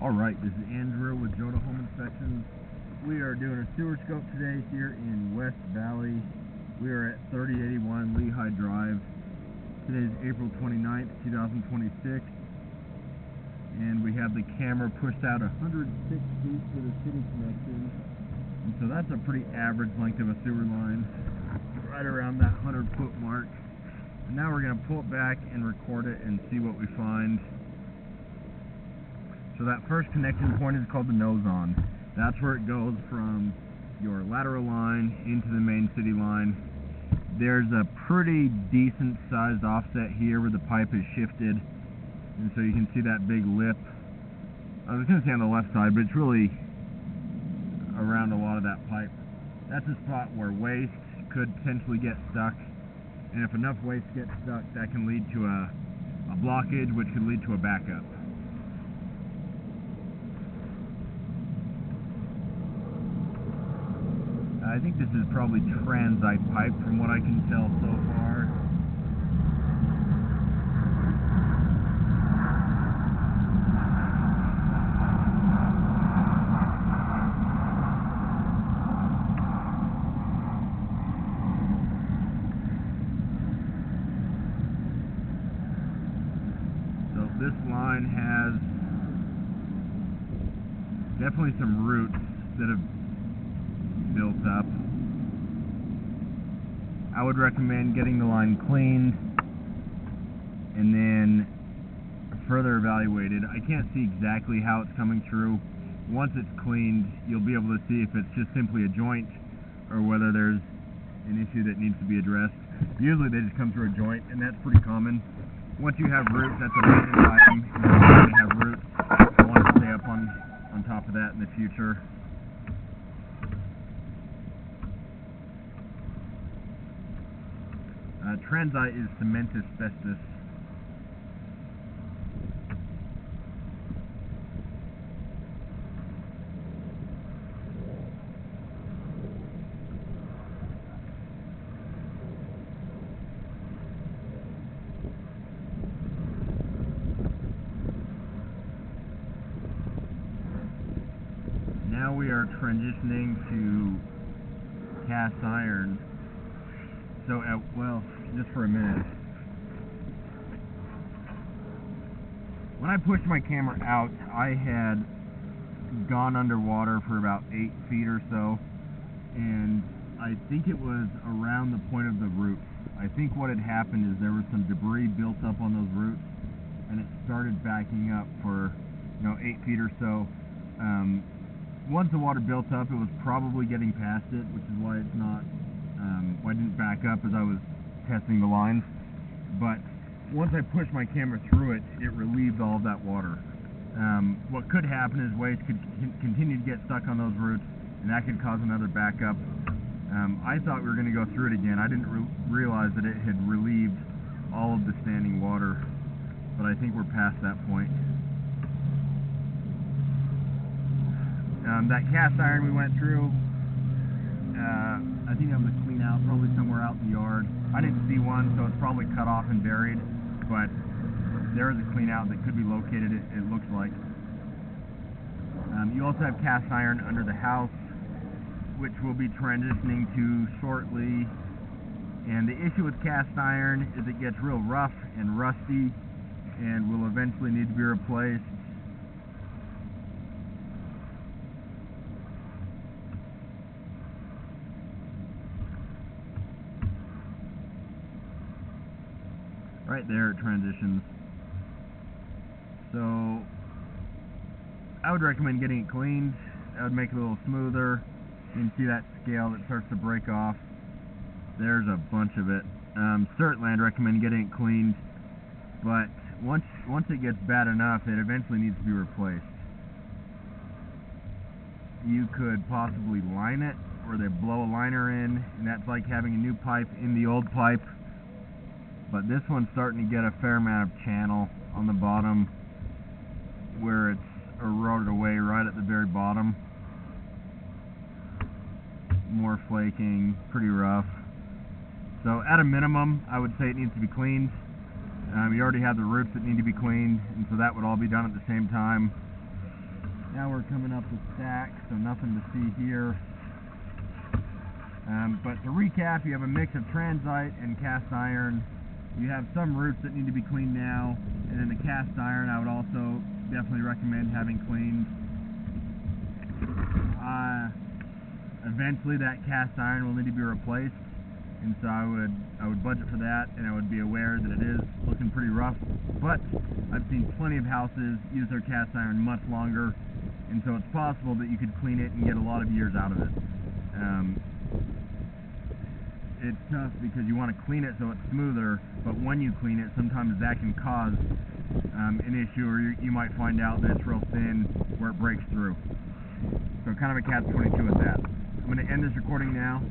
Alright, this is Andrew with Joda Home Inspections. We are doing a sewer scope today here in West Valley. We are at 3081 Lehi Drive. Today is April 29th, 2026. And we have the camera pushed out 106 feet for the city connection. And so that's a pretty average length of a sewer line, right around that 100-foot mark. And now we're going to pull it back and record it and see what we find. So that first connection point is called the nose-on. That's where it goes from your lateral line into the main city line. There's a pretty decent sized offset here where the pipe is shifted, and so you can see that big lip. I was going to say on the left side, but it's really around a lot of that pipe. That's a spot where waste could potentially get stuck, and if enough waste gets stuck, that can lead to a blockage, which could lead to a backup. I think this is probably transite pipe from what I can tell so far. So this line has definitely some roots that have built up. I would recommend getting the line cleaned and then further evaluated. I can't see exactly how it's coming through. Once it's cleaned, you'll be able to see if it's just simply a joint or whether there's an issue that needs to be addressed. Usually they just come through a joint, and that's pretty common. Once you have roots, that's a maintenance item. If you have roots, I want to stay up on top of that in the future. Transite is cement asbestos. Now we are transitioning to cast iron. So, well, just for a minute. When I pushed my camera out, I had gone underwater for about 8 feet or so, and I think it was around the point of the roots. I think what had happened is there was some debris built up on those roots, and it started backing up for, 8 feet or so. Once the water built up, it was probably getting past it, which is why it's not. I didn't back up as I was testing the lines, but once I pushed my camera through it, it relieved all of that water. What could happen is waste could continue to get stuck on those roots, and that could cause another backup. I thought we were going to go through it again. I didn't realize that it had relieved all of the standing water, but I think we're past that point. That cast iron we went through, I think that was a clean out, probably somewhere out in the yard. I didn't see one, so it's probably cut off and buried, but there is a clean out that could be located, it looks like. You also have cast iron under the house, which we'll be transitioning to shortly. And the issue with cast iron is it gets real rough and rusty and will eventually need to be replaced. Right there it transitions. So I would recommend getting it cleaned. That would make it a little smoother. You can see that scale that starts to break off. There's a bunch of it. Certainly I'd recommend getting it cleaned, but once it gets bad enough, it eventually needs to be replaced. You could possibly line it, or they blow a liner in, and that's like having a new pipe in the old pipe. But this one's starting to get a fair amount of channel on the bottom where it's eroded away right at the very bottom. More flaking, pretty rough. So at a minimum, I would say it needs to be cleaned. You already have the roots that need to be cleaned, and so that would all be done at the same time. Now we're coming up the stack, so nothing to see here. But to recap, you have a mix of transite and cast iron. You have some roots that need to be cleaned now, and then the cast iron I would also definitely recommend having cleaned. Eventually that cast iron will need to be replaced, and so I would budget for that, and I would be aware that it is looking pretty rough. But I've seen plenty of houses use their cast iron much longer, and so it's possible that you could clean it and get a lot of years out of it. It's tough because you want to clean it so it's smoother, but when you clean it, sometimes that can cause an issue, or you might find out that it's real thin where it breaks through. So kind of a catch-22 with that. I'm going to end this recording now.